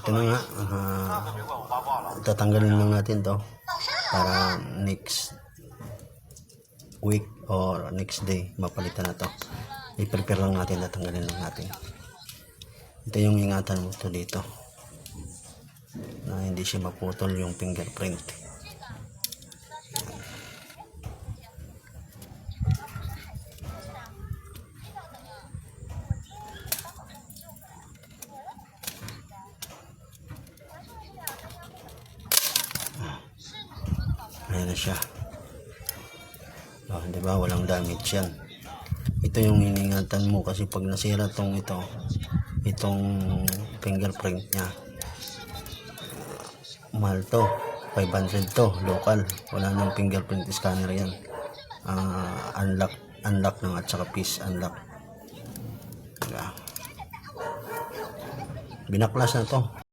ito na nga, tatanggalin lang natin to para next week or next day mapalitan na to. I-prepare lang natin, tatanggalin lang natin. Ito yung ingatan mo to dito na hindi siya maputol yung fingerprint. Ayan na siya. Diba, walang damage yan. Ito yung iningatan mo kasi pag nasira itong fingerprint nya, mahal to, 500 to, local. Wala nang fingerprint scanner yan. Unlock lang at saka piece unlock. Diba? Binaklas na to.